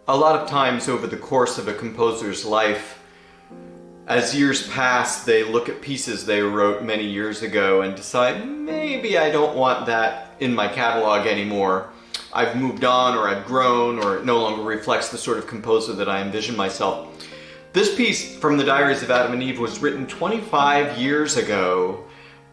A lot of times over the course of a composer's life, as years pass, they look at pieces they wrote many years ago and decide, maybe I don't want that in my catalog anymore. I've moved on, or I've grown, or it no longer reflects the sort of composer that I envision myself. This piece from the Diaries of Adam and Eve was written 25 years ago,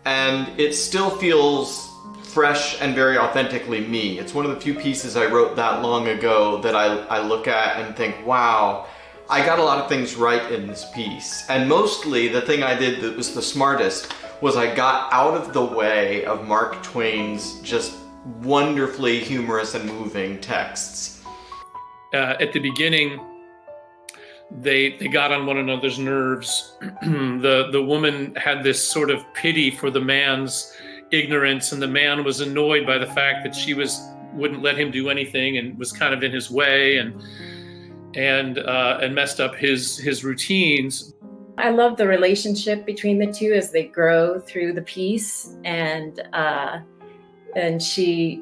and it still feels fresh and very authentically me. It's one of the few pieces I wrote that long ago that I look at and think, wow, I got a lot of things right in this piece. And mostly the thing I did that was the smartest was I got out of the way of Mark Twain's just wonderfully humorous and moving texts. At the beginning, they got on one another's nerves. The woman had this sort of pity for the man's ignorance, and the man was annoyed by the fact that she wouldn't let him do anything and was kind of in his way and messed up his routines. I love the relationship between the two as they grow through the piece, and she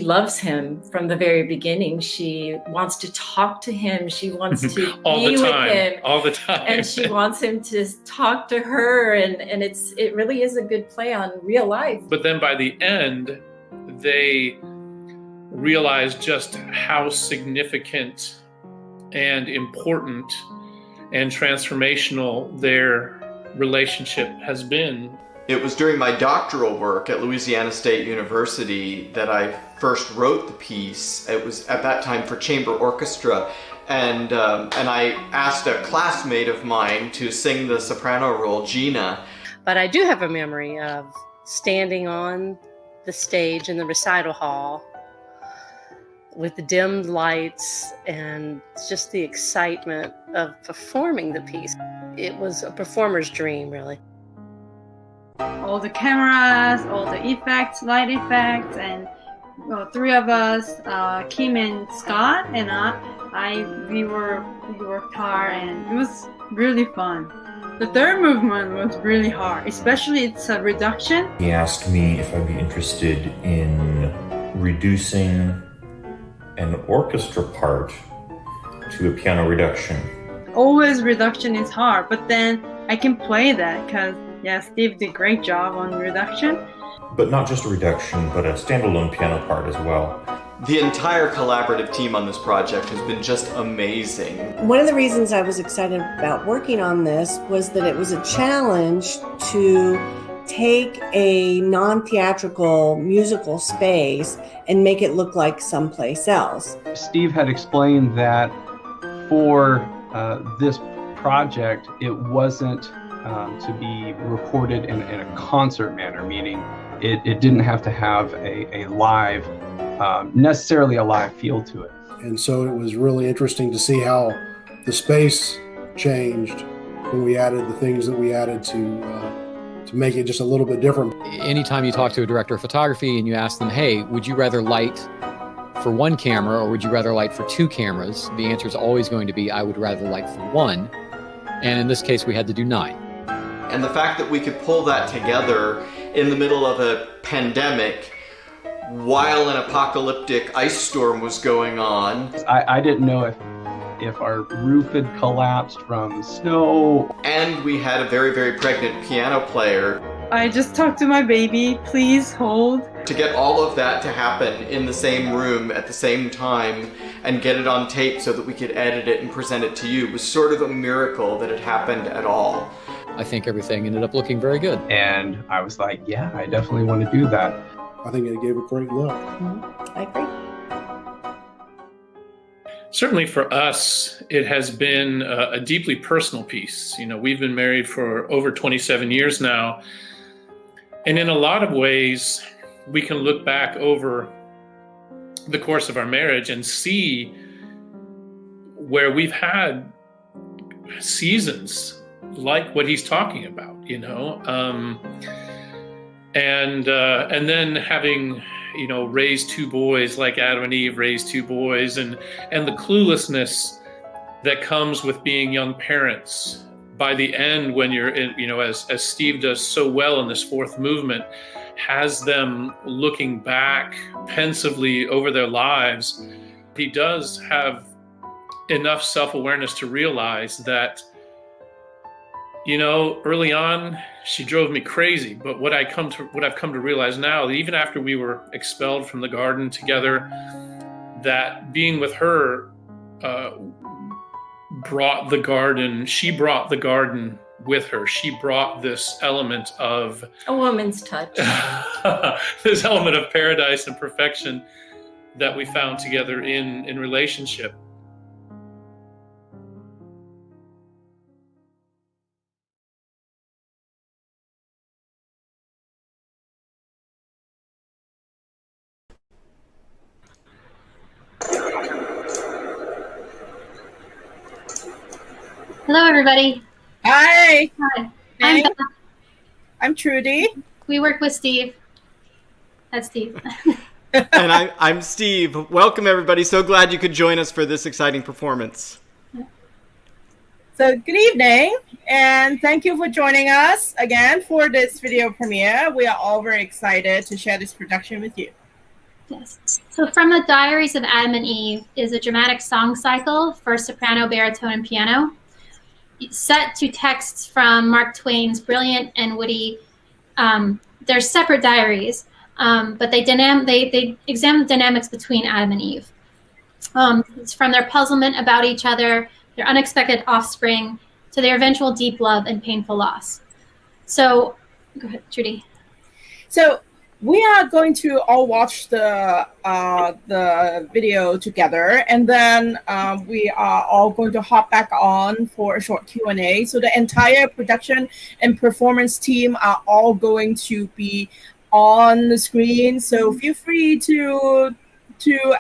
loves him from the very beginning. She wants to talk to him. She wants to be with him all the time, and she wants him to talk to her. And it really is a good play on real life. But then by the end, they realize just how significant and important and transformational their relationship has been. It was during my doctoral work at Louisiana State University that I first wrote the piece. It was at that time for chamber orchestra, and I asked a classmate of mine to sing the soprano role, Gina. But I do have a memory of standing on the stage in the recital hall with the dimmed lights and just the excitement of performing the piece. It was a performer's dream, really. All the cameras, all the effects, light effects, and three of us, Kim and Scott and we worked hard, and it was really fun. The third movement was really hard, especially it's a reduction. He asked me if I'd be interested in reducing an orchestra part to a piano reduction. Always reduction is hard, but then I can play that because Steve did a great job on reduction. But not just a reduction, but a standalone piano part as well. The entire collaborative team on this project has been just amazing. One of the reasons I was excited about working on this was that it was a challenge to take a non-theatrical musical space and make it look like someplace else. Steve had explained that for this project, it wasn't to be recorded in a concert manner, meaning it didn't have to have a live, necessarily a live feel to it. And so it was really interesting to see how the space changed when we added the things that we added to make it just a little bit different. Anytime you talk to a director of photography and you ask them, hey, would you rather light for one camera or would you rather light for two cameras? The answer is always going to be, I would rather light for one. And in this case, we had to do 9. And the fact that we could pull that together in the middle of a pandemic while an apocalyptic ice storm was going on. I didn't know if our roof had collapsed from snow. And we had a very, very pregnant piano player. I just talked to my baby, please hold. To get all of that to happen in the same room at the same time and get it on tape so that we could edit it and present it to you was sort of a miracle that it happened at all. I think everything ended up looking very good. And I was like, yeah, I definitely want to do that. I think it gave a great look. Mm-hmm. I agree. Certainly for us, it has been a deeply personal piece. You know, we've been married for over 27 years now. And in a lot of ways, we can look back over the course of our marriage and see where we've had seasons like what he's talking about, you know, and then having, you know, raised 2 boys like Adam and Eve raised 2 boys, and the cluelessness that comes with being young parents. By the end, when you're in, you know, as Steve does so well in this 4th movement, has them looking back pensively over their lives. He does have enough self-awareness to realize that, early on, she drove me crazy. But what I've come to realize now, that even after we were expelled from the garden together, that being with her brought the garden. She brought the garden with her. She brought this element of a woman's touch, this element of paradise and perfection that we found together in relationship. Hello, everybody. Hi. Hi. I'm Beth. I'm Trudy. We work with Steve. That's Steve. And I'm Steve. Welcome, everybody. So glad you could join us for this exciting performance. So good evening, and thank you for joining us again for this video premiere. We are all very excited to share this production with you. Yes. So From the Diaries of Adam and Eve is a dramatic song cycle for soprano, baritone, and piano, set to texts from Mark Twain's brilliant and witty, they're separate diaries, but they examine the dynamics between Adam and Eve. It's from their puzzlement about each other, their unexpected offspring, to their eventual deep love and painful loss. So, go ahead, Trudy. So we are going to all watch the video together, and then we are all going to hop back on for a short Q&A. So the entire production and performance team are all going to be on the screen. So feel free to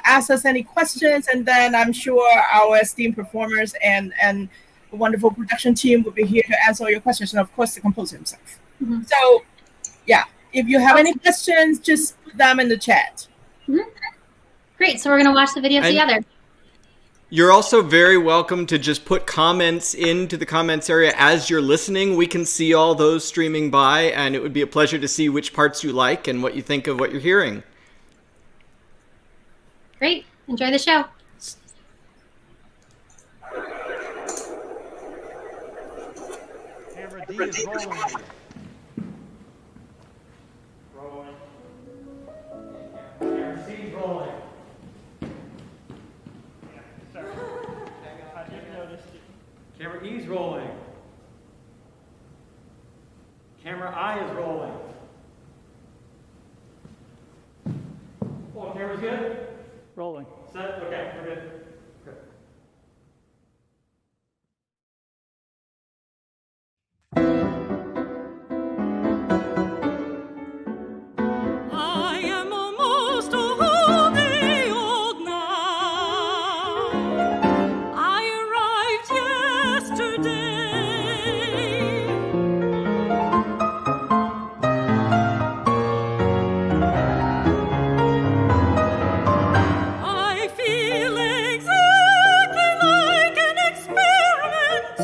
ask us any questions, and then I'm sure our esteemed performers and the wonderful production team will be here to answer all your questions, and of course the composer himself. Mm-hmm. So yeah. If you have any questions, just put them in the chat. Mm-hmm. Great. So we're going to watch the video together. You're also very welcome to just put comments into the comments area as you're listening. We can see all those streaming by, and it would be a pleasure to see which parts you like and what you think of what you're hearing. Great. Enjoy the show. Camera D is rolling. Camera C is rolling. Sorry. I just noticed it. Camera E is rolling. Camera I is rolling. Oh, camera's good? Rolling. Set? Okay, we're good. Good. I am almost old now. I arrived yesterday. I feel exactly like an experiment.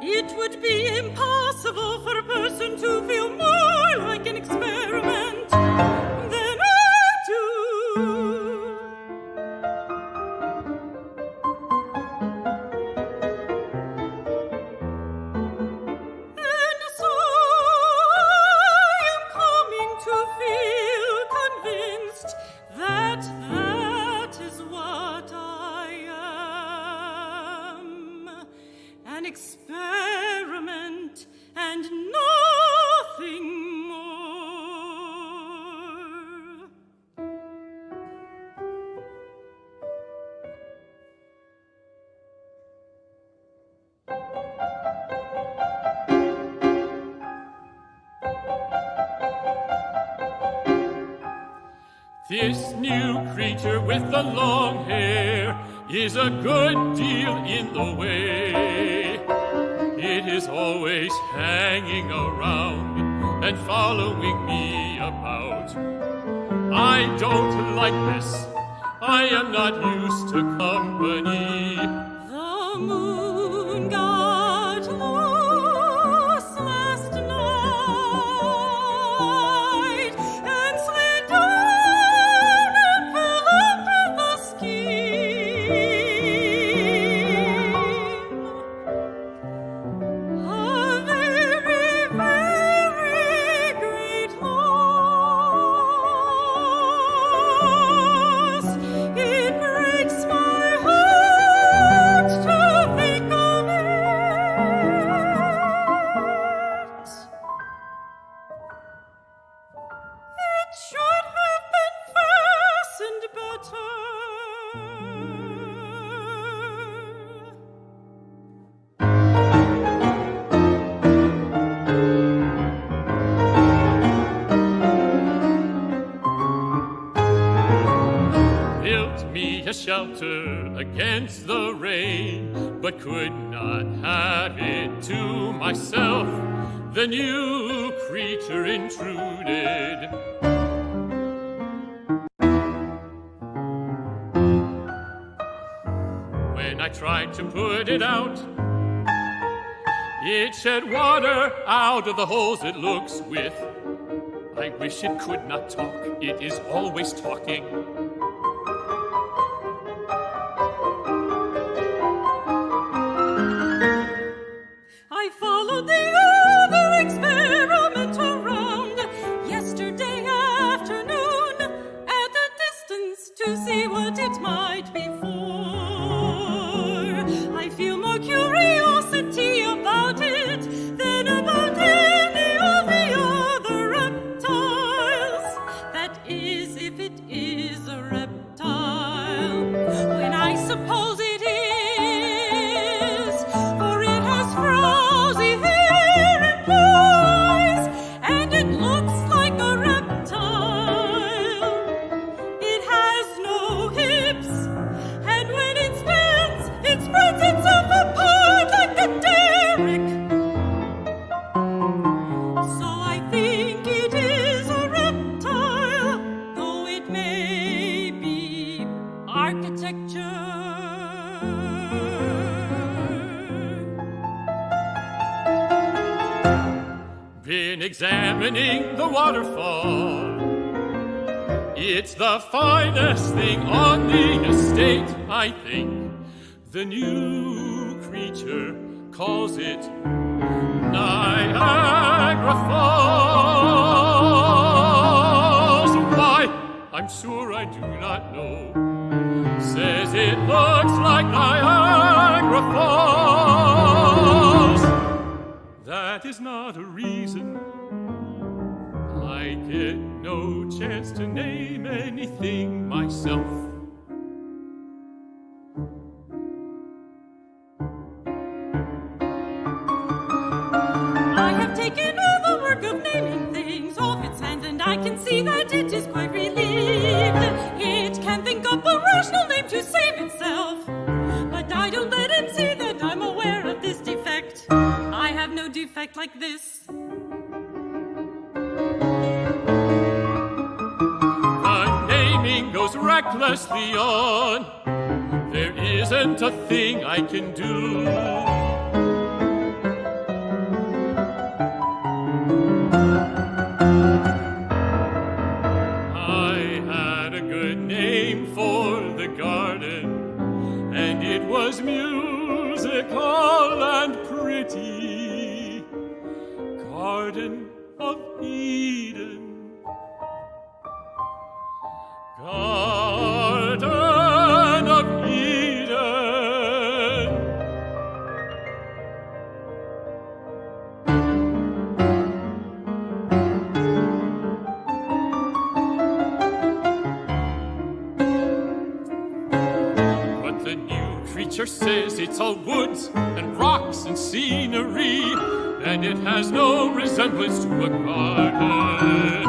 It would be impossible for a person to feel more like an experiment than I do. And so I am coming to feel convinced that that is what I am. An experiment and nothing more. This new creature with the long hair is a good deal in the way. It is always hanging around and following me about. I don't like this. I am not used to company. The moon got lost last night and slid down and fell under the ski. against the rain, but could not have it to myself. The new creature intruded. When I tried to put it out, it shed water out of the holes it looks with. I wish it could not talk. It is always talking. I followed the other experiment around yesterday afternoon at a distance to see what it might be for. I feel more curiosity about it than about any of the other reptiles. That is, if it is a reptile. When I suppose it is, for it has frowsy hair and eyes, and it looks like a reptile. It has no hips, and when it stands, it spreads itself apart like a derrick. So I think it is a reptile, though it may be architecture. Been examining the waterfall. It's the finest thing on the estate, I think. The new creature calls it Niagara Falls. Why? I'm sure I do not know. Says it looks like Niagara Falls. That is not a reason. I get no chance to name anything myself. I have taken all the work of naming things off its hands, and I can see that it is quite relieved. It can think up a rational name to save itself, but I don't let it see that I'm aware of this defect. I have no defect like this. The naming goes recklessly on. There isn't a thing I can do. I had a good name for the garden, and it was musical and pretty. Garden of Eden. Garden of Eden. But the new creature says it's all woods and rocks and scenery, and it has no resemblance to a garden.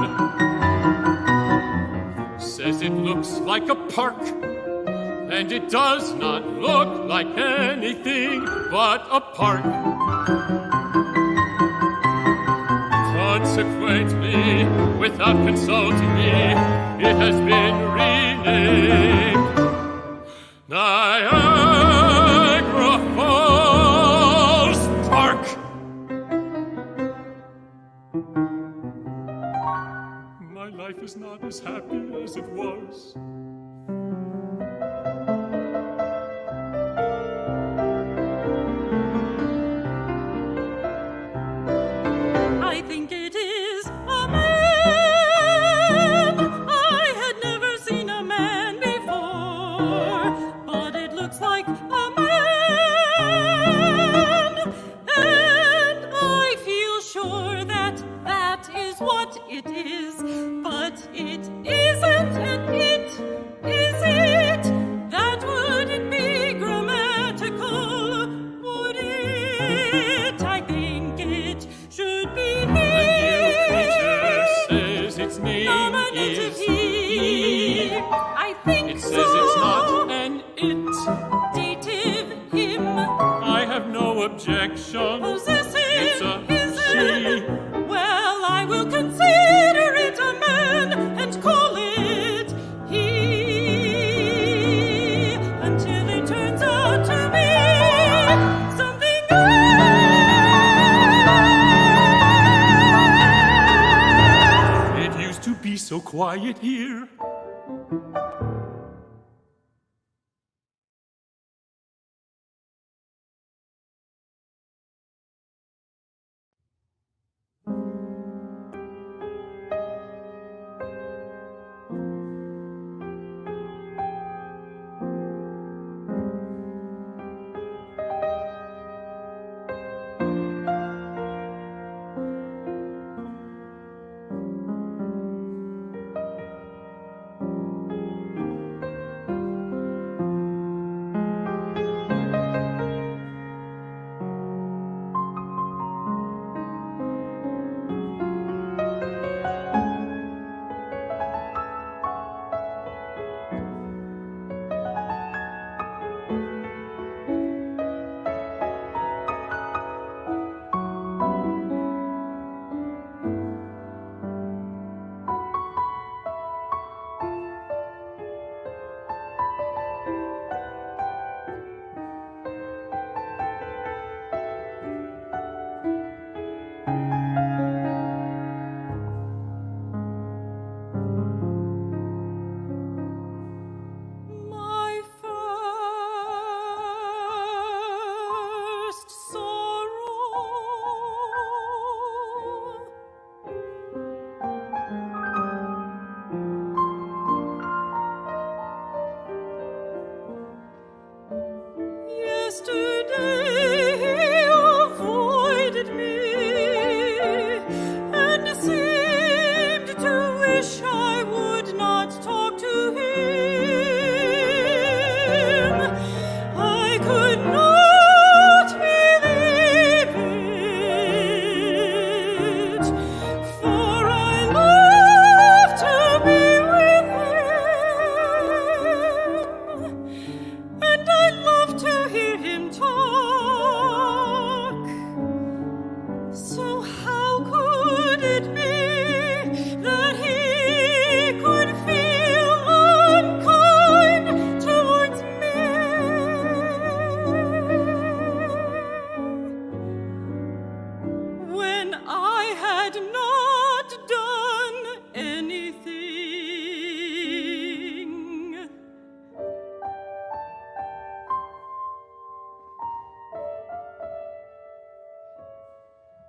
Says it looks like a park, and it does not look like anything but a park. Consequently, without consulting me, it has been renamed Niagara Falls Park. My life is not as happy as it was. I think it is a man. I had never seen a man before, but it looks like a man. And I feel sure that that is what it is, but it isn't, and it is it. That wouldn't be grammatical, would it? I think it should be The new creature says its name is nominative he. I think It so. says it's not an it. so quiet here.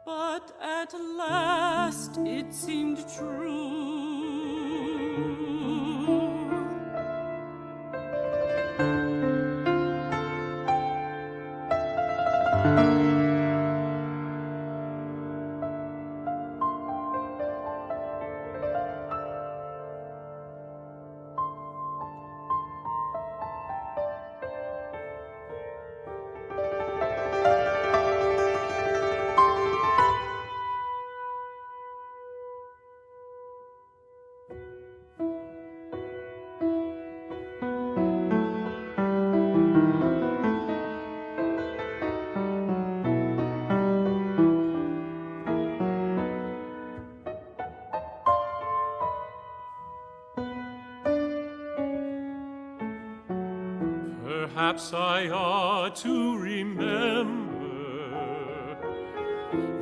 But at last it seemed true. Perhaps I ought to remember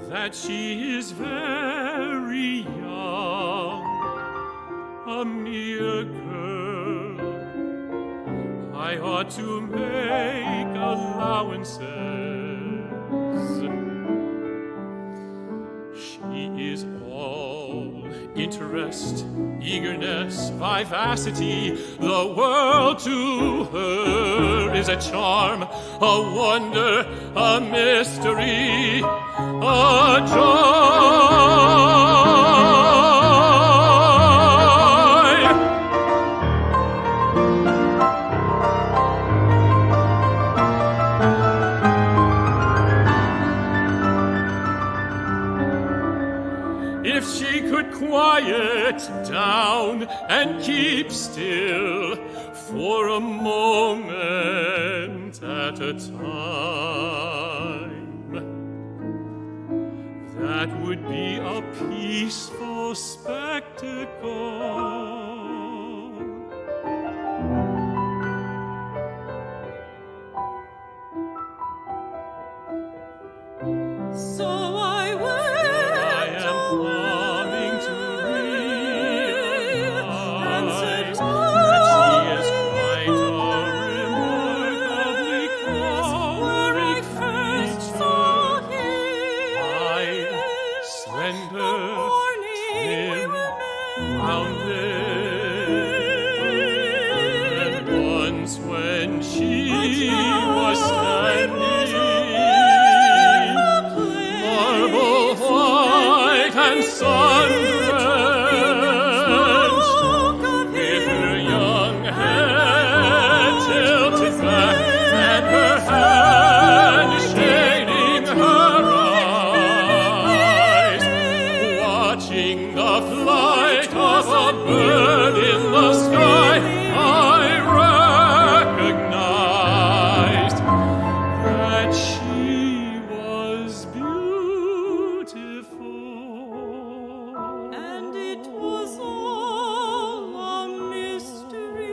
that she is very young, a mere girl. I ought to make allowances. She is all interest, eagerness, vivacity. The world to her is a charm, a wonder, a mystery, a joy. If she could quiet down and keep still for a moment at a time, that would be a peaceful spectacle. So I went morning we were And once when she was standing, marble white and sun-drenched, with her young head tilted back and her hand shading her eyes, watching the flight of a bird in the sky, I recognized that she was beautiful. and it was all a mystery.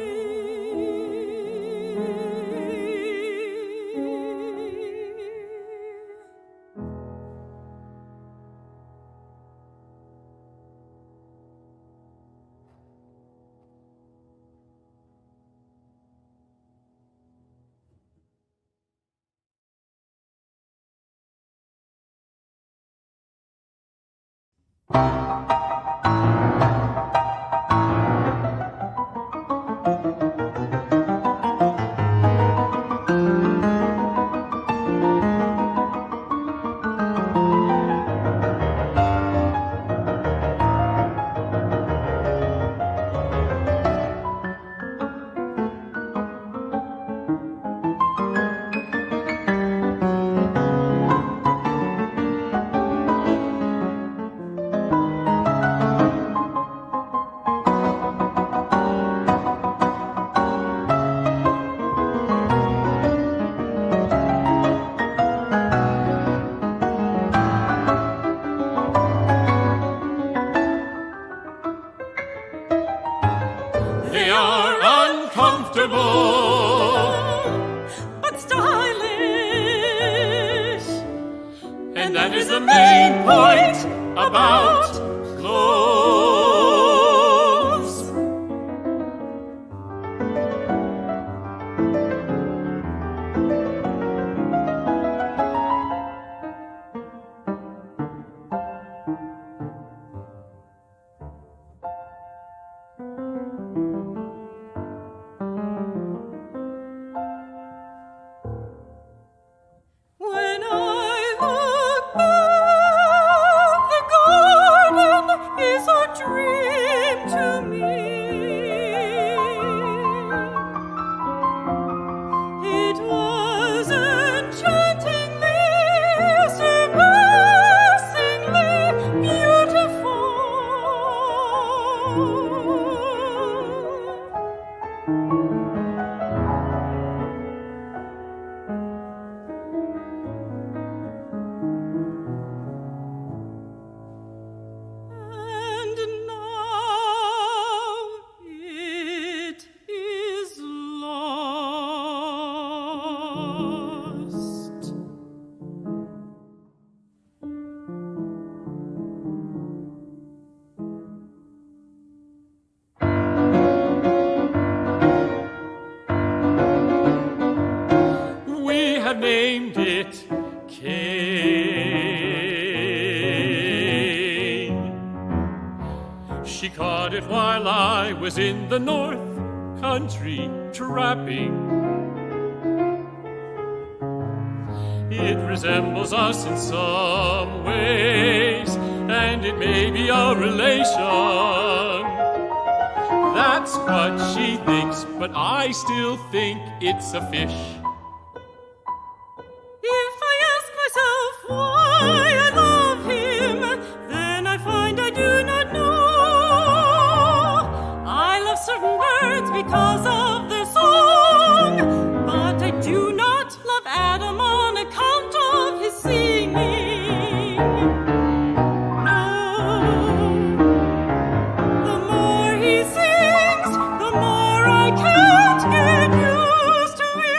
They are uncomfortable, But stylish. and that is the main point about clothes. When I look back, the garden is a dream to me. It was enchantingly, surpassingly beautiful. And now it is lost. We have named it Cain. She caught it while I was in the north country trapping. It resembles us in some ways, and it may be a relation. That's what she thinks, but I still think it's a fish. If I ask myself why I love him, then I find I do not know. I love certain birds because of their song, but I do not love Adam on account of his singing. No. The more he sings, the more I can't get used to it.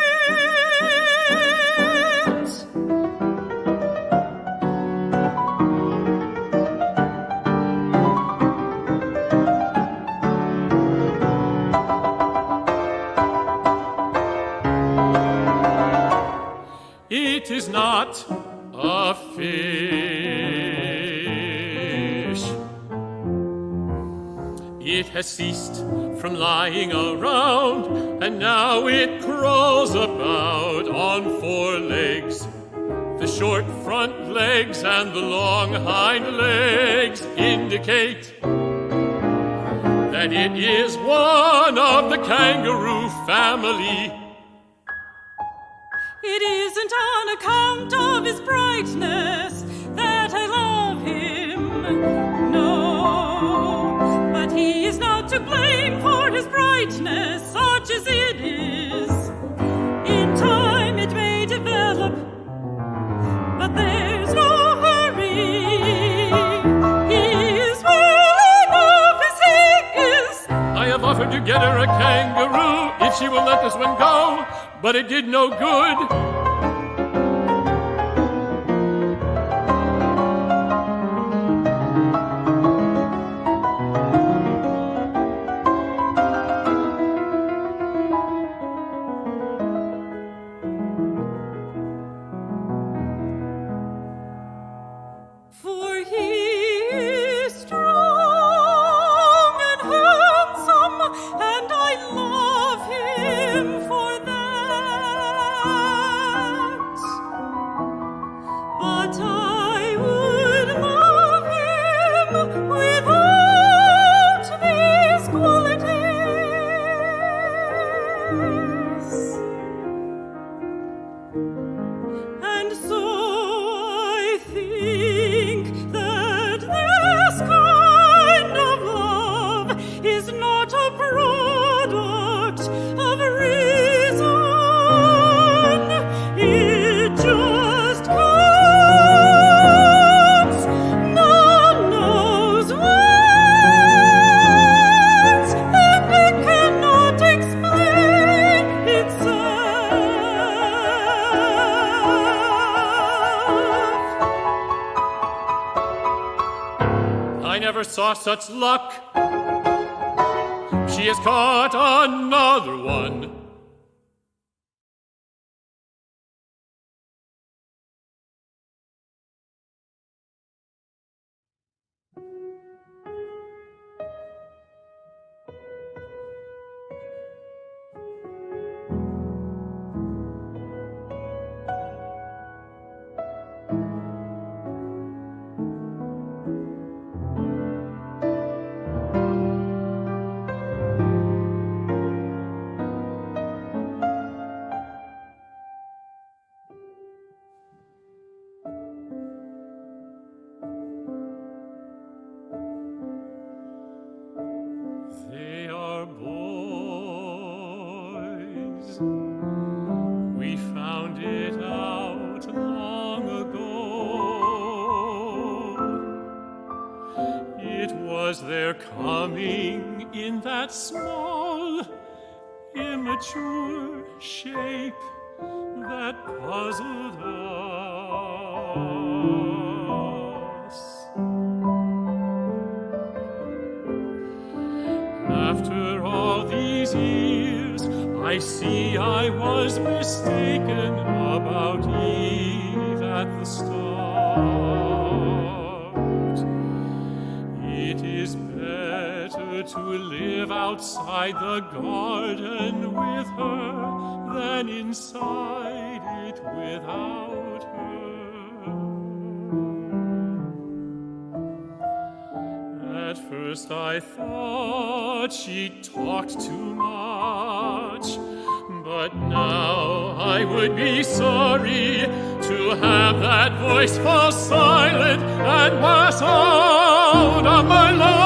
It is not a fish. It has ceased from lying around, and now it crawls about on 4 legs. The short front legs and the long hind legs indicate that it is one of the kangaroo family. It isn't on account of his brightness that I love him, no, but he is not to blame for his brightness, such as it is. In time it may develop, but there's no hurry. He is well enough as he is. I have offered to get her a kangaroo if she will let this one go, but it did no good. For he is strong and handsome, and I love him for that. But I would love him without these qualities. And so I think that this kind of love is not a product of reason. It just comes, none knows whence, and it cannot explain itself. I never saw such luck. She has caught another one. They are boys. We found it out long ago. It was their coming in that small, immature shape that puzzled us. After all these years, I see I was mistaken about Eve at the start. It is better to live outside the garden with her than inside it without her. At first I thought she talked too much, but now I would be sorry to have that voice fall silent and pass out of my life.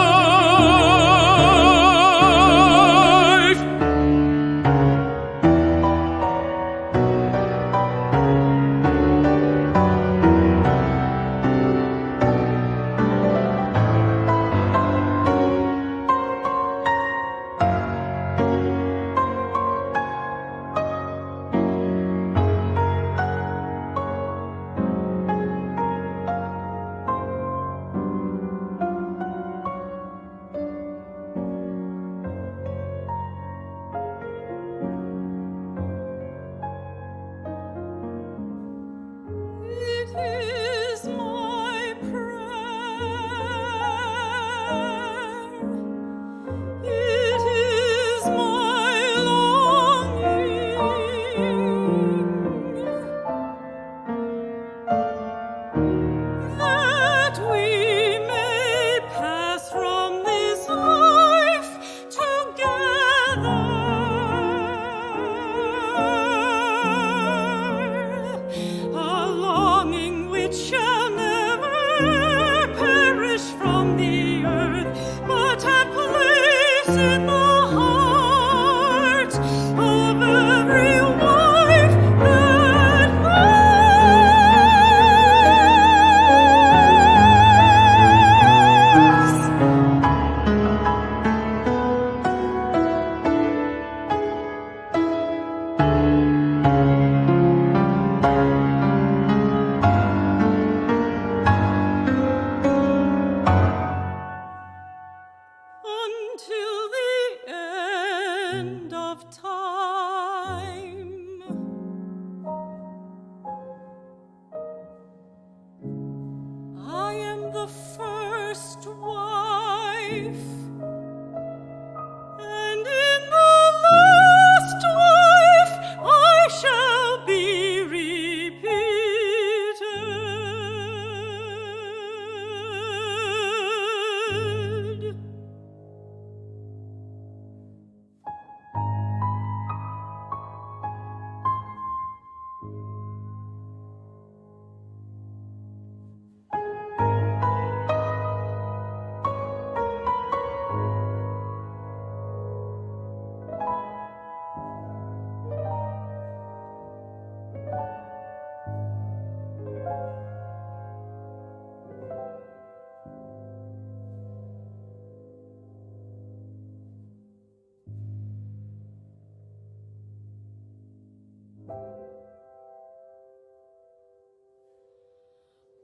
end of time. I am the first wife, and in the last wife I shall be repeated.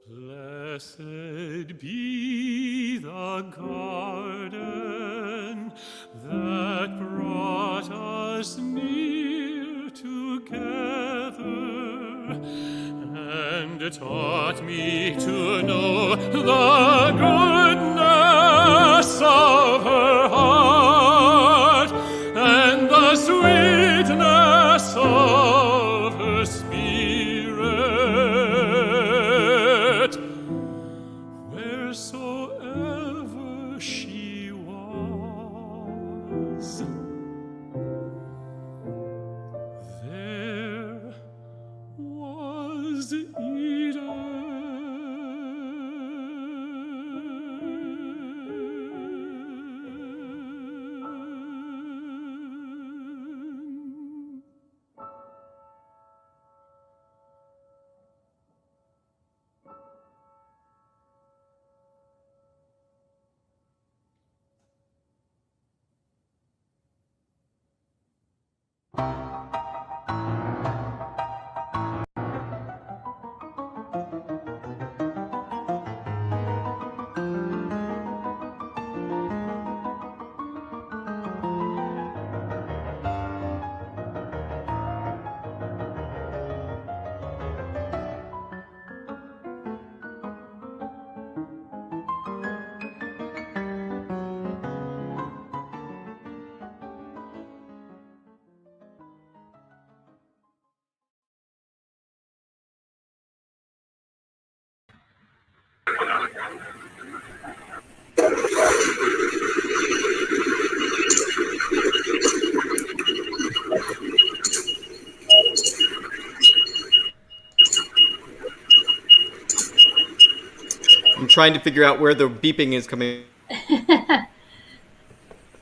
Blessed be the garden that brought us near together and taught me to know the goodness of her heart and the sweetness of her spirit. Wheresoever she was, there was Eden. I'm trying to figure out where the beeping is coming.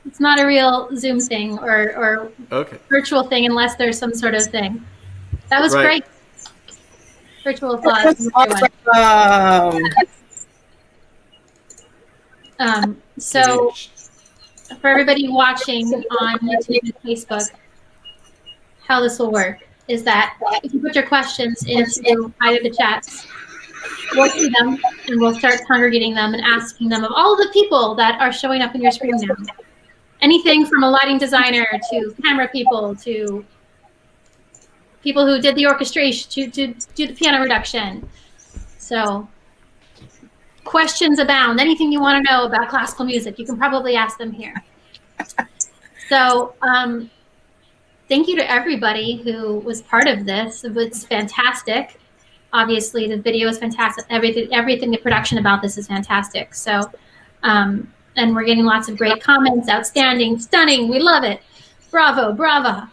It's not a real Zoom thing or Okay. virtual thing unless there's some sort of thing. That was Right. great. Virtual applause. from everyone. So for everybody watching on YouTube and Facebook, how this will work is that if you put your questions into either the chats, we'll see them and we'll start congregating them and asking them of all the people that are showing up in your screen now. Anything from a lighting designer to camera people to people who did the orchestration to do the piano reduction. So questions abound. Anything you want to know about classical music, you can probably ask them here. So thank you to everybody who was part of this. It was fantastic. Obviously, the video is fantastic. Everything, the production about this is fantastic. So, and we're getting lots of great comments. Outstanding, stunning. We love it. Bravo, brava.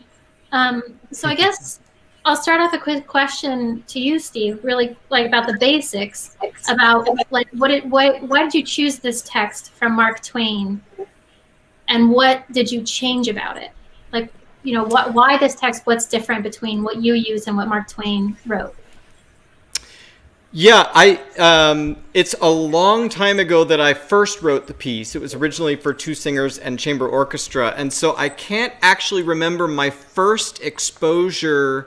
So I guess I'll start off a quick question to you, Steve. Really, like about the basics. About like why did you choose this text from Mark Twain, and what did you change about it? Like, you know, why this text? What's different between what you use and what Mark Twain wrote? Yeah, it's a long time ago that I first wrote the piece. It was originally for 2 singers and chamber orchestra. And so I can't actually remember my first exposure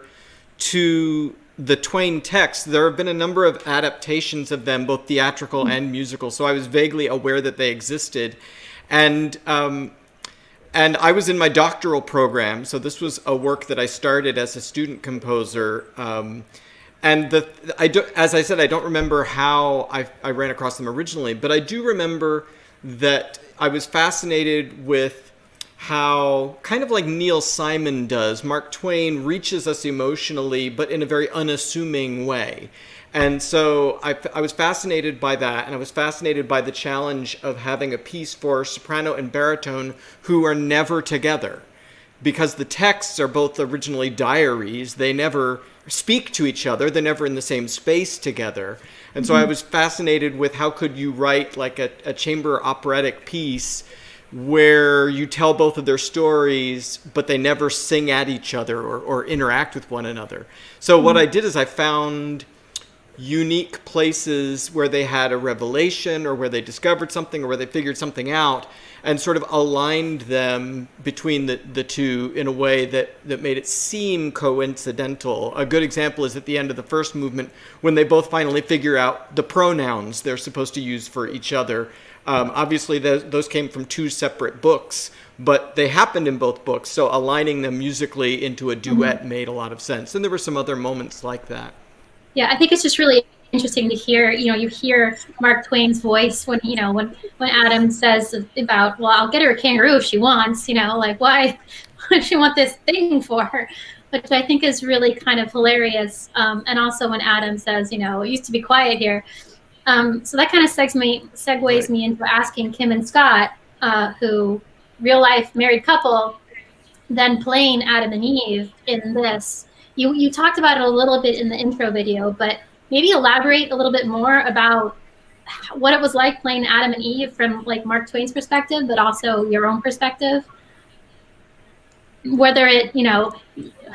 to the Twain text. There have been a number of adaptations of them, both theatrical and musical. So I was vaguely aware that they existed. And And I was in my doctoral program, so this was a work that I started as a student composer. As I said, I don't remember how I ran across them originally, but I do remember that I was fascinated with how, kind of like Neil Simon does, Mark Twain reaches us emotionally, but in a very unassuming way. And so I was fascinated by that, and I was fascinated by the challenge of having a piece for soprano and baritone who are never together. Because the texts are both originally diaries, they never speak to each other, they're never in the same space together. And so I was fascinated with how could you write like a chamber operatic piece where you tell both of their stories, but they never sing at each other or interact with one another. So what I did is I found unique places where they had a revelation or where they discovered something or where they figured something out, and sort of aligned them between the two in a way that made it seem coincidental. A good example is at the end of the first movement when they both finally figure out the pronouns they're supposed to use for each other. Obviously, those came from two separate books, but they happened in both books, so aligning them musically into a duet made a lot of sense. And there were some other moments like that. Yeah, I think it's just really interesting to hear, you hear Mark Twain's voice when Adam says about, well, I'll get her a kangaroo if she wants, like, why does she want this thing for her? Which I think is really kind of hilarious. And also when Adam says, it used to be quiet here. So that kind of segues me into asking Kim and Scott, who real life married couple, then playing Adam and Eve in this. You talked about it a little bit in the intro video, but maybe elaborate a little bit more about what it was like playing Adam and Eve from like Mark Twain's perspective, but also your own perspective. Whether it,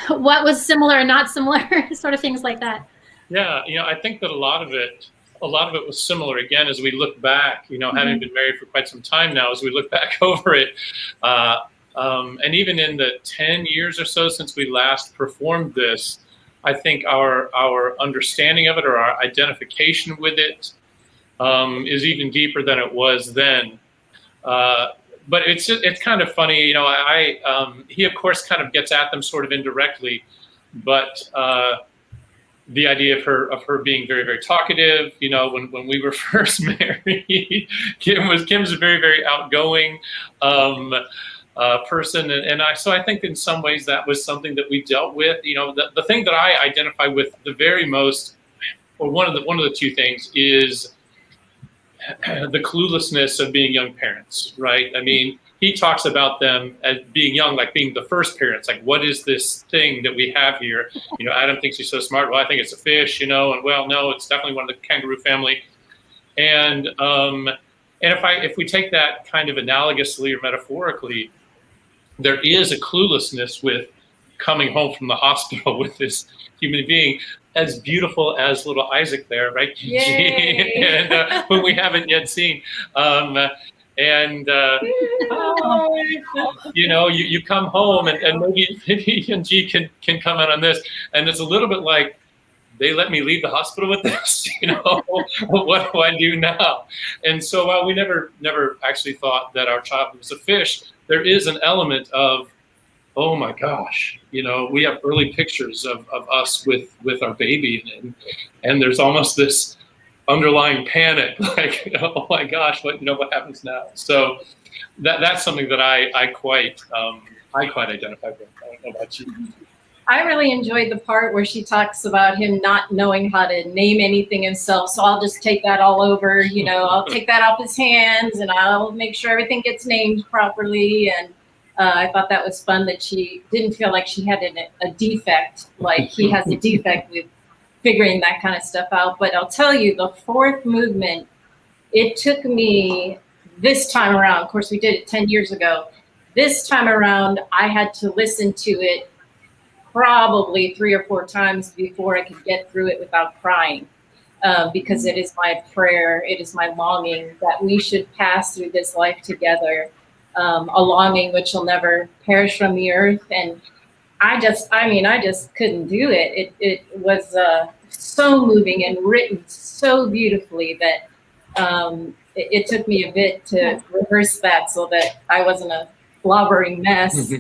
what was similar or not similar, sort of things like that. Yeah, I think that a lot of it was similar. Again, as we look back, having been married for quite some time now, as we look back over it, and even in the 10 years or so since we last performed this, I think our understanding of it or our identification with it is even deeper than it was then. But it's kind of funny, he of course kind of gets at them sort of indirectly, but the idea of her being very, very talkative, when we were first married, Kim's a very, very outgoing person, and so I think in some ways that was something that we dealt with. The thing that I identify with the very most, or one of the two things, is the cluelessness of being young parents, right? I mean, he talks about them as being young, like being the first parents. Like, what is this thing that we have here? Adam thinks he's so smart. Well, I think it's a fish, and well, no, it's definitely one of the kangaroo family. And if we take that kind of analogously or metaphorically, there is a cluelessness with coming home from the hospital with this human being, as beautiful as little Isaac there, right? And whom we haven't yet seen. You come home, and maybe G can comment on this, and it's a little bit like, they let me leave the hospital with this, what do I do now? And so while we never actually thought that our child was a fish, there is an element of, oh my gosh, we have early pictures of us with our baby, and there's almost this underlying panic, like, oh my gosh, what happens now? So that's something that I quite identify with. I don't know about you. I really enjoyed the part where she talks about him not knowing how to name anything himself. So I'll just take that all over, I'll take that off his hands and I'll make sure everything gets named properly. And I thought that was fun that she didn't feel like she had a defect, like he has a defect with figuring that kind of stuff out. But I'll tell you, the fourth movement, it took me this time around, of course we did it 10 years ago. This time around, I had to listen to it probably 3 or 4 times before I could get through it without crying, because it is my prayer, it is my longing that we should pass through this life together, a longing which will never perish from the earth. And I just couldn't do it. It was so moving and written so beautifully that it took me a bit to rehearse that so that I wasn't a blobbering mess.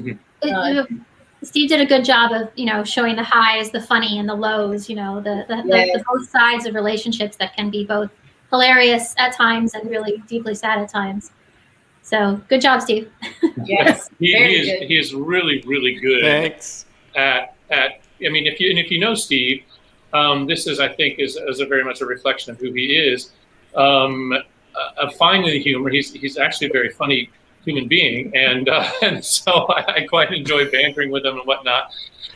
Steve did a good job of, showing the highs, the funny, and the lows. The both sides of relationships that can be both hilarious at times and really deeply sad at times. So good job, Steve. Yes, he is really, really good. Thanks. At if you know Steve, this is, I think, is a very much a reflection of who he is. Fine in the humor. He's actually a very funny human being, and so I quite enjoy bantering with him and whatnot.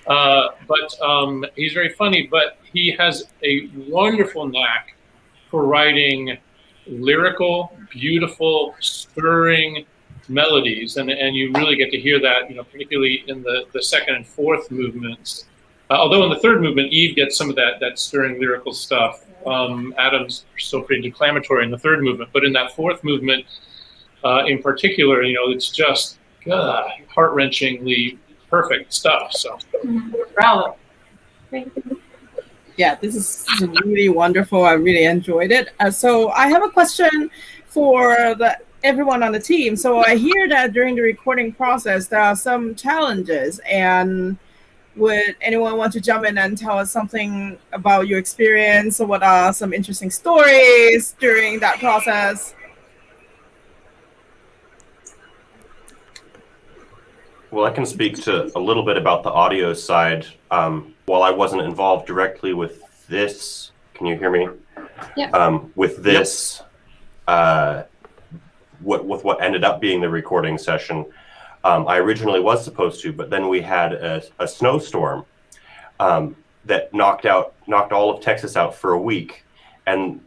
But he's very funny. But he has a wonderful knack for writing lyrical, beautiful, stirring melodies, and you really get to hear that, particularly in the second and fourth movements. Although in the third movement, Eve gets some of that stirring lyrical stuff. Adam's so pretty declamatory in the third movement, but in that fourth movement, in particular, it's just heart-wrenchingly perfect stuff. So, bravo. Yeah, this is really wonderful. I really enjoyed it. So I have a question for everyone on the team. So I hear that during the recording process, there are some challenges. And would anyone want to jump in and tell us something about your experience? Or what are some interesting stories during that process? Well, I can speak to a little bit about the audio side. While I wasn't involved directly with this, can you hear me? Yeah. With this, with what ended up being the recording session, I originally was supposed to, but then we had a snowstorm that knocked all of Texas out for a week, and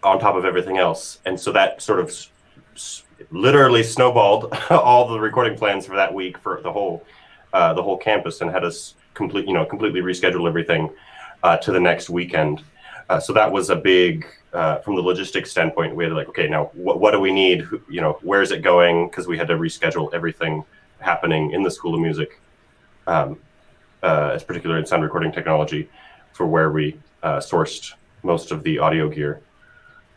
on top of everything else, and so that sort of literally snowballed all the recording plans for that week for the whole campus, and had us completely reschedule everything to the next weekend. So that was a big, from the logistics standpoint, we had okay, now what do we need? Where's it going? Because we had to reschedule everything happening in the School of Music, as particularly in sound recording technology, for where we sourced most of the audio gear.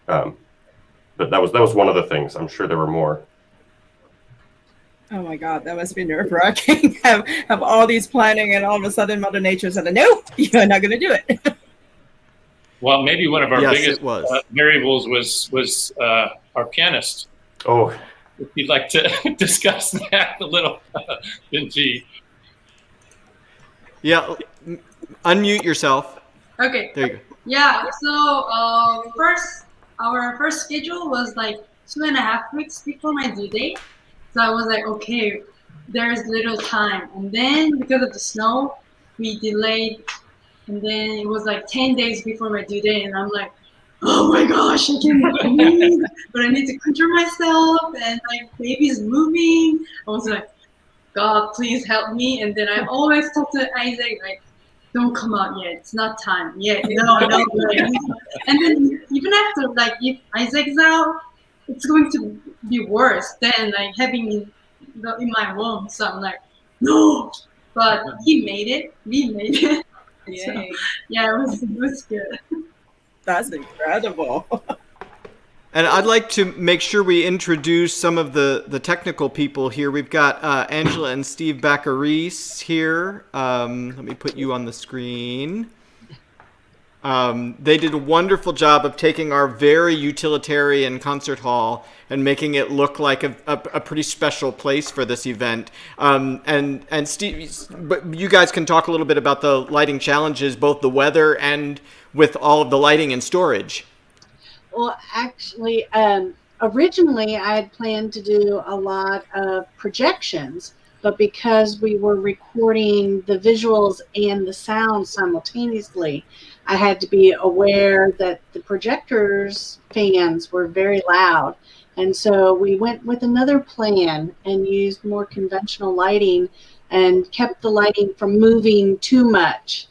But that was one of the things. I'm sure there were more. Oh my God, that must be nerve-wracking. have all these planning, and all of a sudden Mother Nature said, "Nope, you're not going to do it." Well, maybe one of our biggest it variables was our pianist. Oh, if you'd like to discuss that a little, Benji. Yeah, unmute yourself. Okay. There you go. Yeah. So our first schedule was like 2.5 weeks before my due date. So I was like, okay, there's little time. And then because of the snow, we delayed. And then it was like 10 days before my due date. And I'm like, oh my gosh, I can't breathe. But I need to control myself. And like, baby's moving. I was like, God, please help me. And then I always talk to Isaac, like, don't come out yet. It's not time yet. No. And then even after, like, if Isaac's out, it's going to be worse than like having me in my womb. So I'm like, no. But he made it. We made it. So, yeah, it was good. That's incredible. And I'd like to make sure we introduce some of the technical people here. We've got Angela and Steve Bacarisse here. Let me put you on the screen. They did a wonderful job of taking our very utilitarian concert hall and making it look like a pretty special place for this event. And Steve, but you guys can talk a little bit about the lighting challenges, both the weather and with all of the lighting and storage. Well, actually, originally I had planned to do a lot of projections, but because we were recording the visuals and the sound simultaneously, I had to be aware that the projectors fans were very loud. And so we went with another plan and used more conventional lighting and kept the lighting from moving too much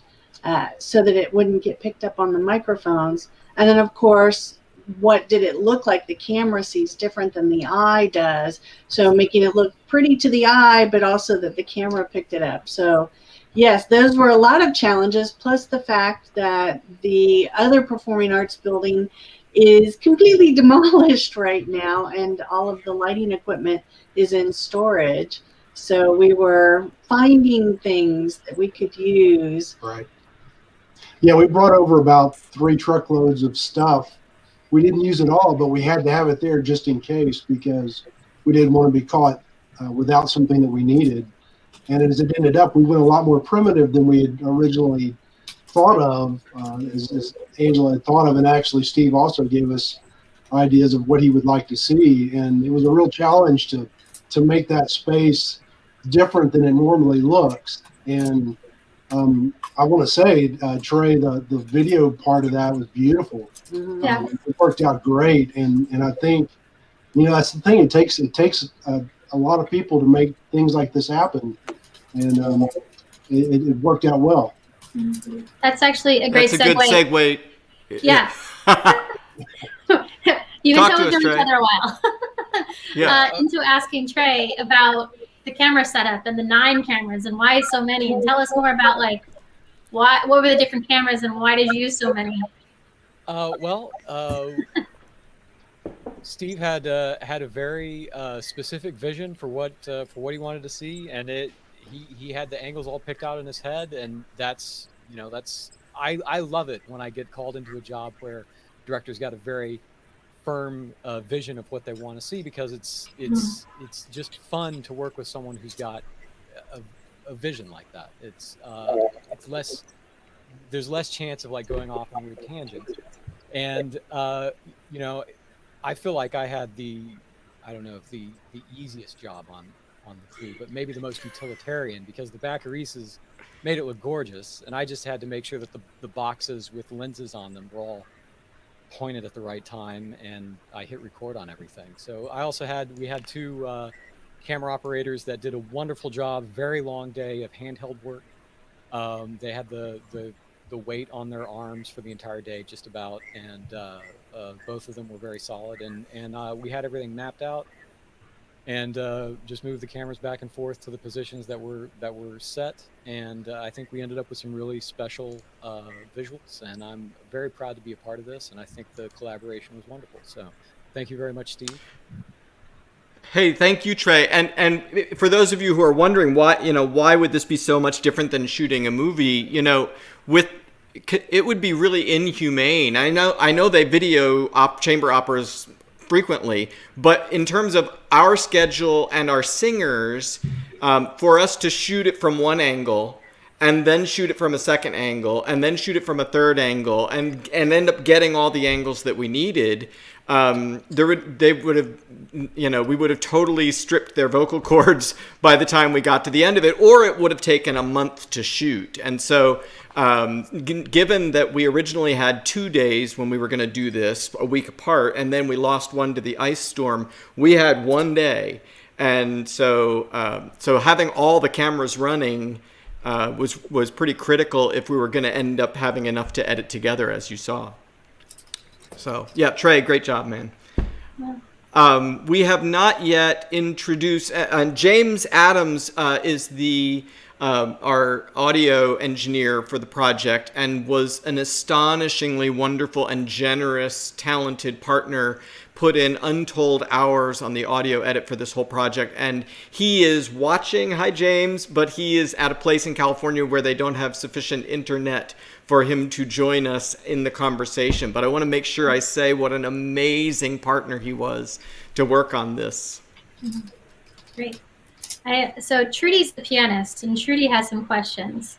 so that it wouldn't get picked up on the microphones. And then, of course, what did it look like? The camera sees different than the eye does. So making it look pretty to the eye, but also that the camera picked it up. So yes, those were a lot of challenges, plus the fact that the other performing arts building is completely demolished right now, and all of the lighting equipment is in storage. So we were finding things that we could use. Right. Yeah, we brought over about 3 truckloads of stuff. We didn't use it all, but we had to have it there just in case, because we didn't want to be caught without something that we needed. And as it ended up, we went a lot more primitive than we had originally thought of, as Angela had thought of, and actually Steve also gave us ideas of what he would like to see. And it was a real challenge to make that space different than it normally looks. And I want to say, Trey, the video part of that was beautiful. Yeah. It worked out great, and I think, that's the thing. It takes a lot of people to make things like this happen, and it worked out well. That's actually a great That's a good segue. Yeah. You can tell we've known each other a while. Yeah. Into asking Trey about the camera setup and the 9 cameras and why so many, and tell us more about what were the different cameras and why did you use so many? Steve had a very specific vision for what he wanted to see, and he had the angles all picked out in his head, and that's I love it when I get called into a job where director's got a very firm vision of what they want to see, because it's just fun to work with someone who's got a vision like that. It's less, there's less chance of going off on weird tangents, and I feel like I had the easiest job on the crew, but maybe the most utilitarian, because the Bacarisses made it look gorgeous, and I just had to make sure that the boxes with lenses on them were all pointed at the right time, and I hit record on everything. So we had 2 camera operators that did a wonderful job. Very long day of handheld work. They had the weight on their arms for the entire day, just about, and both of them were very solid. And we had everything mapped out, and just moved the cameras back and forth to the positions that were set. And I think we ended up with some really special visuals, and I'm very proud to be a part of this, and I think the collaboration was wonderful. So thank you very much, Steve. Hey, thank you, Trey. And for those of you who are wondering why would this be so much different than shooting a movie, it would be really inhumane. I know they video chamber operas frequently, but in terms of our schedule and our singers, for us to shoot it from one angle and then shoot it from a second angle and then shoot it from a third angle and end up getting all the angles that we needed, we would have totally stripped their vocal cords by the time we got to the end of it, or it would have taken a month to shoot. And so given that we originally had 2 days when we were going to do this, a week apart, and then we lost one to the ice storm, we had 1 day. And so having all the cameras running was pretty critical if we were going to end up having enough to edit together, as you saw. So yeah, Trey, great job, man. Yeah. We have not yet introduced James Adams is our audio engineer for the project, and was an astonishingly wonderful and generous, talented partner. Put in untold hours on the audio edit for this whole project, and he is watching. Hi, James, but he is at a place in California where they don't have sufficient internet for him to join us in the conversation. But I want to make sure I say what an amazing partner he was to work on this. Great. So Trudy's the pianist, and Trudy has some questions.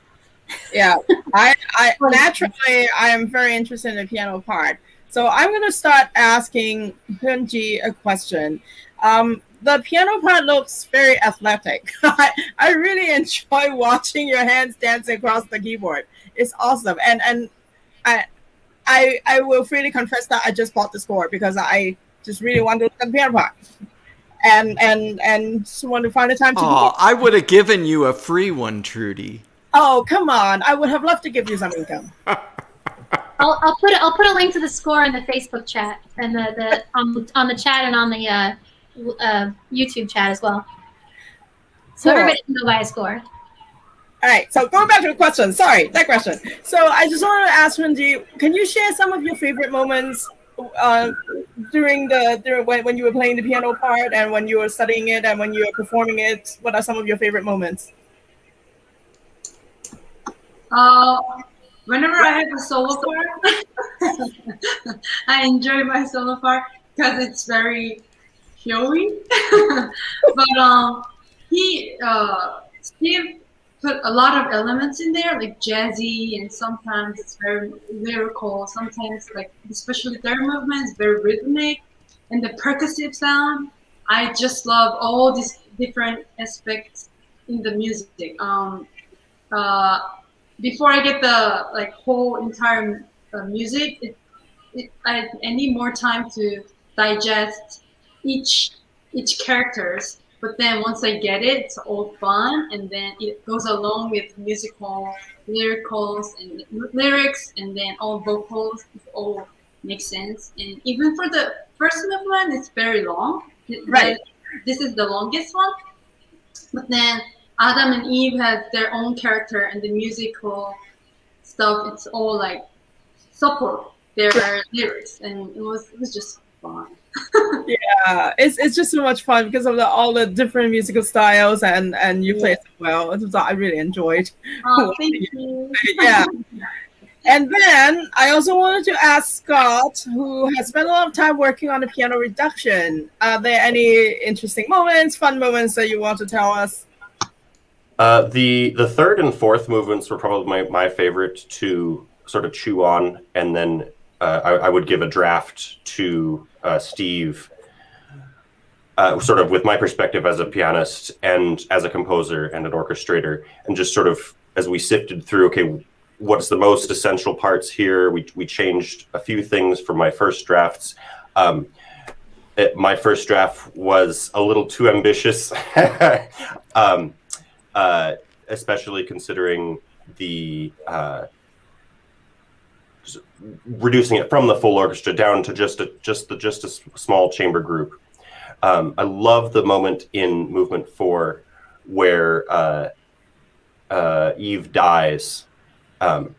Yeah, I naturally I am very interested in the piano part. So I'm going to start asking Hyun a question. The piano part looks very athletic. I really enjoy watching your hands dancing across the keyboard. It's awesome, and I will freely confess that I just bought the score because I just really want to look at the piano part, and just want to find the time to. Oh, I would have given you a free one, Trudy. Oh, come on! I would have loved to give you some income. I'll put a link to the score in the Facebook chat and the on the chat and on the YouTube chat as well, so Cool. everybody can go buy a score. All right, so going back to the question. Sorry, that question. So I just wanted to ask Hyun, can you share some of your favorite moments during when you were playing the piano part and when you were studying it and when you were performing it? What are some of your favorite moments? Whenever I have a solo part, I enjoy my solo part because it's very showy. But Steve put a lot of elements in there, like jazzy, and sometimes it's very lyrical. Sometimes, like especially third movement, is very rhythmic, and the percussive sound. I just love all these different aspects in the music. Before I get the whole entire music, I need more time to digest each characters. But then once I get it, it's all fun, and then it goes along with musical lyrics, and then all vocals. It all makes sense. And even for the first movement, it's very long. Right. This is the longest one. But then Adam and Eve have their own character, and the musical stuff, it's all like support their lyrics, and it was just fun. Yeah, it's just so much fun because of all the different musical styles, and you play it so well. I really enjoyed. Oh, thank you. Yeah. And then I also wanted to ask Scott, who has spent a lot of time working on the piano reduction. Are there any interesting moments, fun moments that you want to tell us? The third and fourth movements were probably my favorite to sort of chew on, and then I would give a draft to Steve, sort of with my perspective as a pianist and as a composer and an orchestrator, and just sort of as we sifted through, okay, what's the most essential parts here? We changed a few things from my first drafts. My first draft was a little too ambitious, especially considering the reducing it from the full orchestra down to just a small chamber group. I love the moment in movement 4 where Eve dies.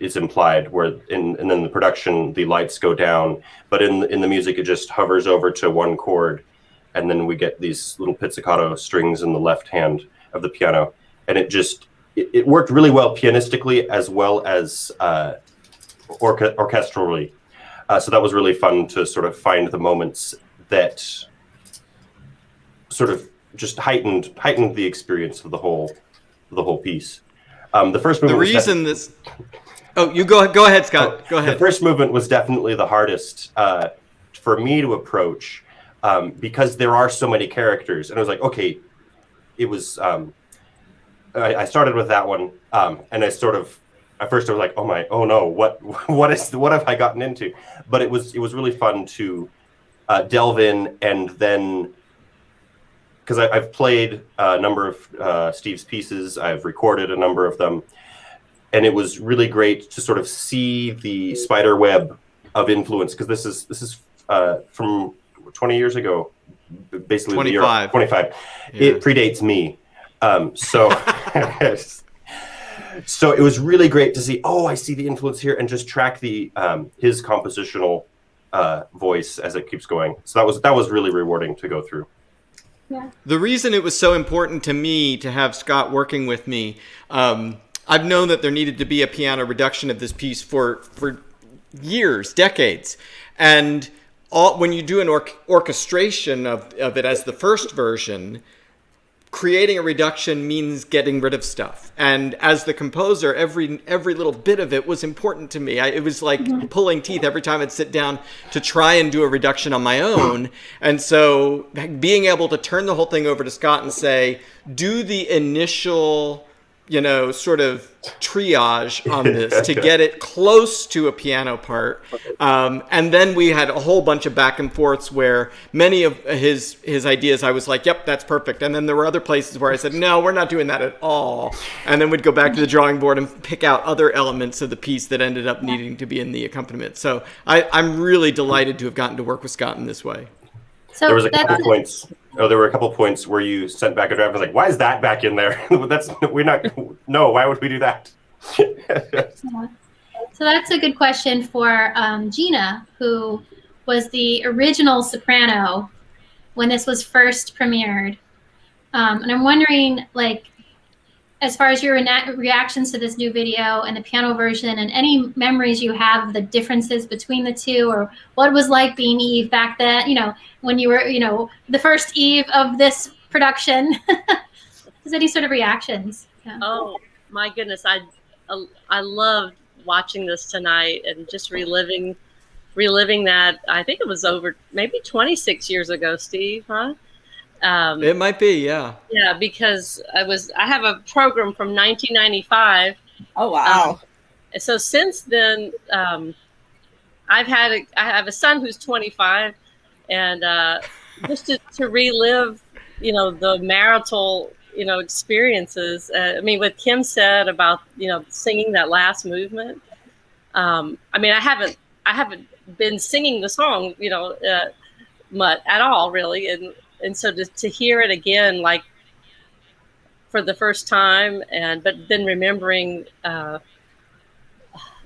Is implied, and then the production, the lights go down, but in the music it just hovers over to one chord, and then we get these little pizzicato strings in the left hand of the piano, and it worked really well pianistically as well as orchestrally. So that was really fun to sort of find the moments that sort of just heightened the experience of the whole piece. The first movement. You go ahead, Scott. Go ahead. The first movement was definitely the hardest for me to approach because there are so many characters, and I was like, okay, it was. I started with that one, and I sort of at first I was like, oh no, what have I gotten into? But it was really fun to delve in, and then because I've played a number of Steve's pieces, I've recorded a number of them, and it was really great to sort of see the spider web of influence, because this is from 20 years ago, basically 25. 25. Yeah. It predates me. So it was really great to see, I see the influence here, and just track the his compositional voice as it keeps going. So that was really rewarding to go through. Yeah. The reason it was so important to me to have Scott working with me, I've known that there needed to be a piano reduction of this piece for years, decades. And when you do an orchestration of it as the first version, creating a reduction means getting rid of stuff. And as the composer, every little bit of it was important to me. It was like pulling teeth every time I'd sit down to try and do a reduction on my own. And so being able to turn the whole thing over to Scott and say, do the initial, sort of triage on this to get it close to a piano part. And then we had a whole bunch of back and forths where many of his ideas, I was like, yep, that's perfect. And then there were other places where I said, no, we're not doing that at all. And then we'd go back to the drawing board and pick out other elements of the piece that ended up needing to be in the accompaniment. So I'm really delighted to have gotten to work with Scott in this way. So there was a couple points. There were a couple points where you sent back a draft. I was like, "Why is that back in there? No. Why would we do that?" So that's a good question for Gina, who was the original soprano when this was first premiered. And I'm wondering, like, as far as your reactions to this new video and the piano version, and any memories you have of the differences between the two, or what it was like being Eve back then, you know, when you were, you know, the first Eve of this production. Just any sort of reactions? Yeah. Oh my goodness, I loved watching this tonight and just reliving that. I think it was over maybe 26 years ago, Steve, huh? It might be, yeah. Yeah, because I have a program from 1995. Oh wow! So since then, I have a son who's 25, and just to relive, you know, the marital, you know, experiences. I mean, what Kim said about, you know, singing that last movement. I mean, I haven't been singing the song, you know, much at all, really, and so to hear it again, like for the first time, but then remembering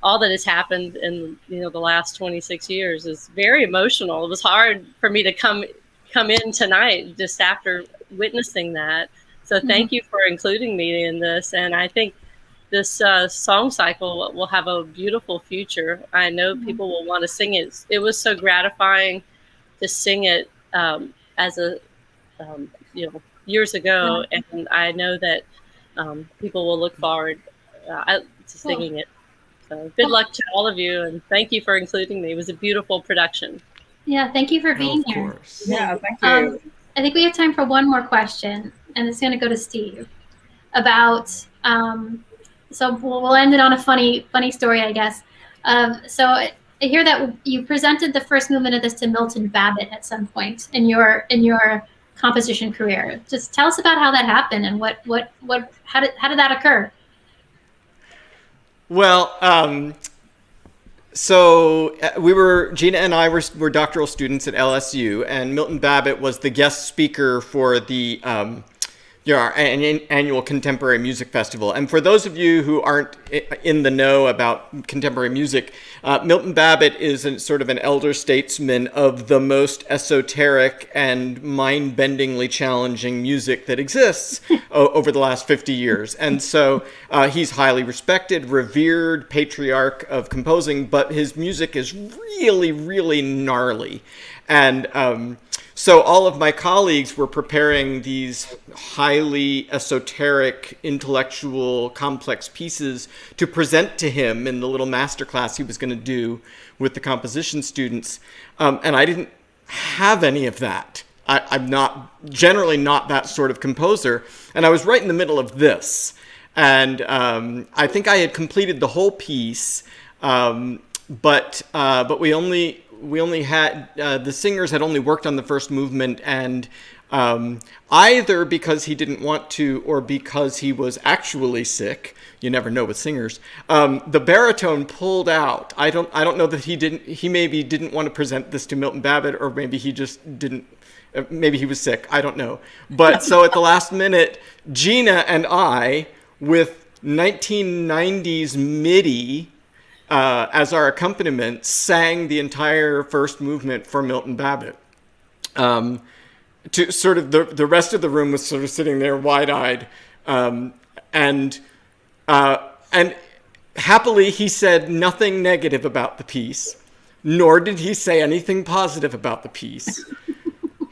all that has happened in, you know, the last 26 years is very emotional. It was hard for me to come in tonight just after witnessing that. So thank you for including me in this, and I think this song cycle will have a beautiful future. I know people will want to sing it. It was so gratifying to sing it as a, you know, years ago, and I know that people will look forward to singing it. So good luck to all of you, and thank you for including me. It was a beautiful production. Yeah, thank you for being here. Course. Yeah, thank you. I think we have time for one more question, and it's going to go to Steve about. So we'll end it on a funny story, I guess. So I hear that you presented the first movement of this to Milton Babbitt at some point in your composition career. Just tell us about how that happened and how did that occur? Well, so Gina and I were doctoral students at LSU, and Milton Babbitt was the guest speaker for the our annual Contemporary Music Festival. And for those of you who aren't in the know about contemporary music, Milton Babbitt is sort of an elder statesman of the most esoteric and mind-bendingly challenging music that exists over the last 50 years. And so he's highly respected, revered patriarch of composing, but his music is really, really gnarly. And so all of my colleagues were preparing these highly esoteric, intellectual, complex pieces to present to him in the little masterclass he was going to do with the composition students. And I didn't have any of that. I'm generally not that sort of composer. And I was right in the middle of this. And I think I had completed the whole piece, but we only had, the singers had only worked on the first movement, and either because he didn't want to or because he was actually sick, you never know with singers, the baritone pulled out. I don't know that he maybe didn't want to present this to Milton Babbitt, or maybe he just didn't, maybe he was sick, I don't know. But so at the last minute, Gina and I, with 1990s MIDI, as our accompaniment, sang the entire first movement for Milton Babbitt. To sort of the rest of the room was sort of sitting there wide-eyed, and happily he said nothing negative about the piece, nor did he say anything positive about the piece.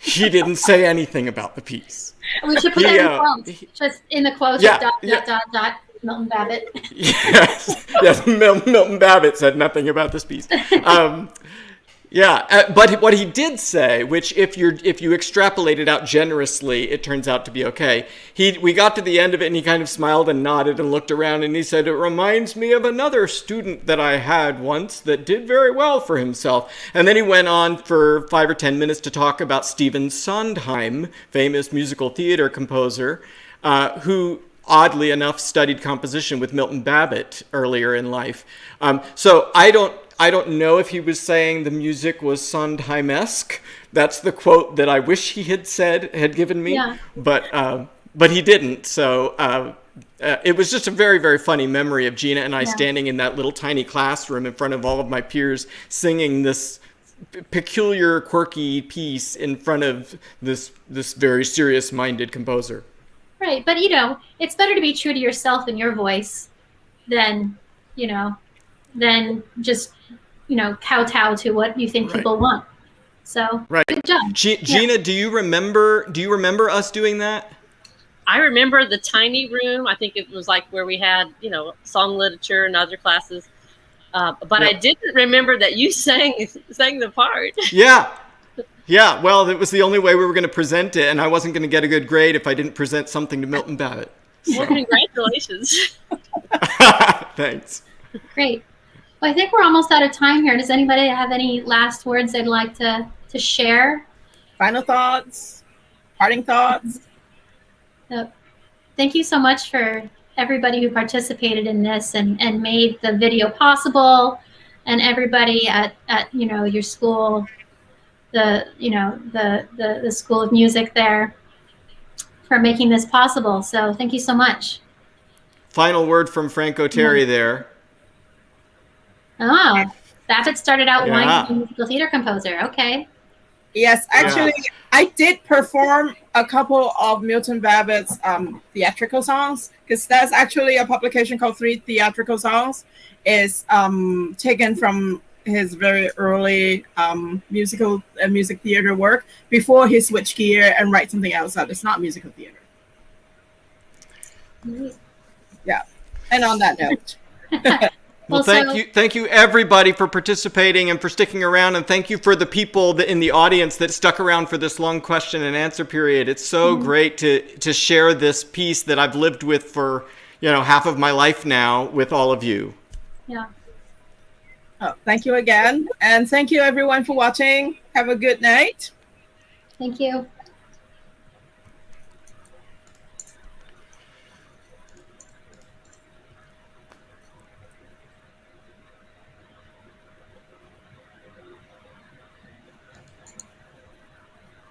He didn't say anything about the piece. We should put that in quotes, just in the quotes. Dot. Milton Babbitt. Yes, Milton Babbitt said nothing about this piece. But what he did say, which if you extrapolate it out generously, it turns out to be okay. We got to the end of it, and he kind of smiled and nodded and looked around, and he said, "It reminds me of another student that I had once that did very well for himself." And then he went on for 5 or 10 minutes to talk about Stephen Sondheim, famous musical theater composer, who oddly enough studied composition with Milton Babbitt earlier in life. So I don't know if he was saying the music was Sondheim-esque. That's the quote that I wish he had given me, but he didn't. So it was just a very, very funny memory of Gina and I standing in that little tiny classroom in front of all of my peers singing this peculiar, quirky piece in front of this very serious-minded composer. Right, but it's better to be true to yourself and your voice than just kowtow to what you think people want. So right. Good job. Gina, do you remember us doing that? I remember the tiny room. I think it was like where we had, song literature and other classes. But I didn't remember that you sang the part. Yeah. Yeah. Well, it was the only way we were going to present it, and I wasn't going to get a good grade if I didn't present something to Milton Babbitt. So. Well, congratulations. Thanks. Great. Well, I think we're almost out of time here. Does anybody have any last words they'd like to share? Final thoughts? Parting thoughts? Thank you so much for everybody who participated in this and made the video possible, and everybody at your school, the School of Music there, for making this possible. So thank you so much. Final word from Franco Terry there. Oh, Babbitt started out wanting to be a musical theater composer. Okay. Yes, actually, I did perform a couple of Milton Babbitt's theatrical songs, because that's actually a publication called 3 Theatrical Songs. It's taken from his very early music theater work before he switched gear and write something else out. It's not musical theater. Yeah, and on that note. Well, thank you everybody for participating and for sticking around, and thank you for the people in the audience that stuck around for this long question and answer period. It's so great to share this piece that I've lived with for half of my life now with all of you. Yeah. Oh, thank you again, and thank you everyone for watching. Have a good night. Thank you.